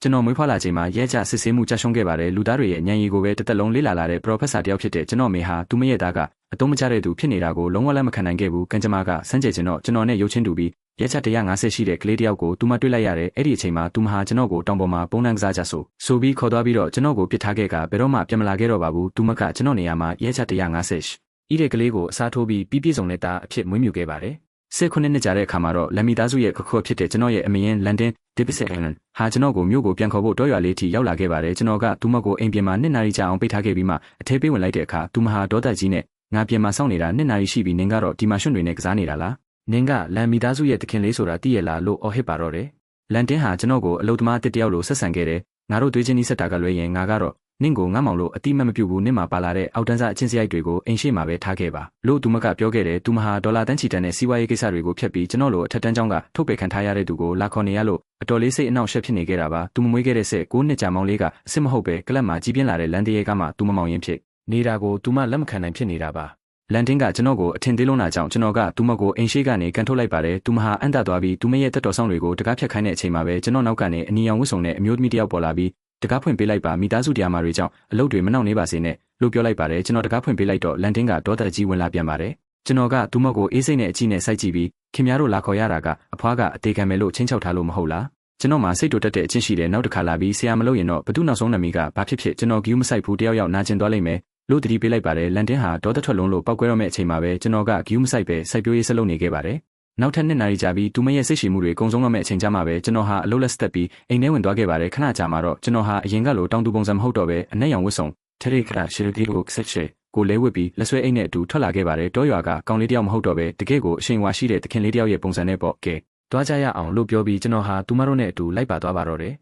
ကျွန်တော်မွေးဖွားလာချိန်မှာရဲကြစစ်ဆေးမှုကြရှုံးခဲ့ပါတယ်လူသားတွေရဲ့ဉာဏ်ရည်ကိုပဲတစ်သက်လုံးလေ့လာလာတဲ့ Professor တယောက်ဖြစ်တဲ့ကျွန်တော်မေဟာသူမရဲ့သားကအတုံးမကျတဲ့သူဖြစ်နေတာကိုလုံးဝလက်မခံနိုင်ခဲ့ဘူးကံကြမ္မာကစမ်းကြယ်ကျွန်တော်နဲ့ရုပ်ချင်းတူပြီးရဲချ150ရှိတဲ့ကလေးတယောက်ကိုသူမတွေ့လိုက်ရတယ်အဲ့ဒီအချိန်မှာသူမဟာကျွန်တော်ကိုတောင်ပေါ်မှာပုံနှံကစားကြဆိုပြီးခေါ်သွားပြီးတော့ကျွန်တော်ကိုပစ်ထားခဲ့ကဘယ်တော့မှပြန်မလာခဲ့တော့ပါဘူးသူမကကျွန်တော်နေရာမှာရဲချ150ဤတဲ့ကလေးကိုအစားထိုးပြီးပြည့်စုံတဲ့သားအဖြစ်မွေးမြူခဲ့ပါတယ်19နှစ်ကြာတဲ့အခါမှာတော့လက်မီသားစုရဲ့ခခွဖြစ်တဲ့ကျွန်တော်ရဲ့အမေရင်လန်ဒန်ဒီပစ်ဆက်အန်ဟာကျွန်တော်ကိုမြို့ကိုပြန်ခေါ်ဖို့တောရွာလေးထိရောက်လာခဲ့ပါတယ်ကျွန်တော်ကသူမကိုအိမ်ပြင်မှာ2နာရီကြာအောင်ပိတ်ထားခဲ့ပြီးမှအထဲပေးဝင်လိုက်တဲ့အခါသူမဟာဒေါသကြီးနဲ့ငါပြင်မှာစောင့်နေတာ2နာရီရှိပြီနင်ကတော့ဒီမှာရွှွန့်တွေနဲ့ကစားနေတာလားနင်ကလန်မီသားစုရဲ့တခင်လေးဆိုတာသိရလားလို့အော်ဟစ်ပါတော့တယ်လန်ဒန်ဟာကျွန်တော်ကိုအလုသမားတစ်တယောက်လိုဆက်ဆံခဲ့တယ်ငါတို့တွေးချင်းနီးစက်တာကလွဲရင်ငါကတော့နင့်ကိုငတ်မောင်လို့အတိမမပြုတ်ဘူးနင့်မှာပါလာတဲ့အောက်တန်းစားအချင်းစရိုက်တွေကိုအိမ်ရှိမှာပဲထားခဲ့ပါလို့သူမကပြောခဲ့တယ်သူမဟာဒေါ်လာတန်းချီတန်းနဲ့စီးပွားရေးကိစ္စတွေကိုဖျက်ပြီးကျွန်တော်လိုအထက်တန်းကျောင်းကထုတ်ပယ်ခံထားရတဲ့သူကိုလာခေါ်နေရလို့အတော်လေးစိတ်အနှောက်အယှက်ဖြစ်နေခဲ့တာပါသူမမွေးခဲ့တဲ့9နှစ်ကြာမောင်လေးကအစ်စ်မဟုတ်ပဲကလပ်မှာကြီးပြင်းလာတဲ့လန်တရဲကမှသူမမောင်ရင်ဖြစ်နေတာကိုသူမလက်မခံနိုင်ဖြစ်နေတာပါလန်ဒန်ကကျွန်တော်ကိုအထင်သေးလုံးလာကြောင်းကျွန်တော်ကသူမကိုအိမ်ရှိကနေကန်ထုတ်လိုက်ပါတယ်သူမဟာအန်တသွားပြီးသူမရဲ့တက်တော်ဆောင်တွေကိုတကားဖြတ်ခိုင်းတဲ့အချိန်မှာပဲကျွန်တော်နောက်ကနေအနီရောင်ဝတ်စုံနဲ့အမျိုးသမီးတယောက်ပေါ်လာပြီးတကားဖွင့်ပေးလိုက်ပါမိသားစုတရားမာတွေကြောင့်အလုပ်တွေမနှောင့်နှေးပါစေနဲ့လို့ပြောလိုက်ပါတယ်ကျွန်တော်တကားဖွင့်ပေးလိုက်တော့လန်ဒန်ကဒေါသကြီးဝင်လာပြန်ပါတယ်ကျွန်တော်ကသူမကိုအေးစိတ်နဲ့အကြည့်နဲ့စိုက်ကြည့်ပြီးခင်ဗျားတို့လာခေါ်ရတာကအဖွားကအသေးခံမယ်လို့ချင်းချောက်ထားလို့မဟုတ်လားကျွန်တော်မှစိတ်တူတက်တဲ့အချင်းရှိတယ်နောက်တစ်ခါလာပြီးဆရာမလို့ရင်တော့ဘသူနောက်ဆုံးနမီကဘာဖြစ်ဖြစ်ကျွန်တော်ဂယူးမဆိုင်ဘူးတယောက်နာကျင်သွားလိမ့်မယ်လို့တတိပေးလိုက်ပါတယ်လန်ဒန်ဟာဒေါသထွက်လုံးလို့ပောက်ကွဲတော့မဲ့အချိန်မှာပဲကျွန်တော်ကဂယူးမဆိုင်ပဲစိုက်ပျိုးရေးဆက်လုပ်နေခဲ့ပါတယ်နောက်ထပ်2နာရီကြာပြီးသူမရဲ့စိတ်ရှည်မှုတွေကုံဆုံးတော့မဲ့အချိန်ကြာမှပဲကျွန်တော်ဟာအလုပ်လက်စတက်ပြီးအိမ်ထဲဝင်သွားခဲ့ပါတယ်ခဏကြာမှတော့ကျွန်တော်ဟာအရင်ကလိုတောင်တူပုံစံမဟုတ်တော့ပဲအနက်ရောင်ဝတ်စုံထရိခရာရှီရီကိုဆက်ရှေကိုလဲဝစ်ပြီးလက်ဆွဲအိတ်နဲ့အတူထွက်လာခဲ့ပါတယ်တောရွာကကောင်လေးတယောက်မဟုတ်တော့ပဲတကယ့်ကိုအရှိန်ဝါရှိတဲ့သခင်လေးတယောက်ရဲ့ပုံစံနဲ့ပေါ့ကဲတွားကြရအောင်လို့ပြောပြီးကျွန်တော်ဟာသူမတို့နဲ့အတူလိုက်ပါသွားပါတော့တယ်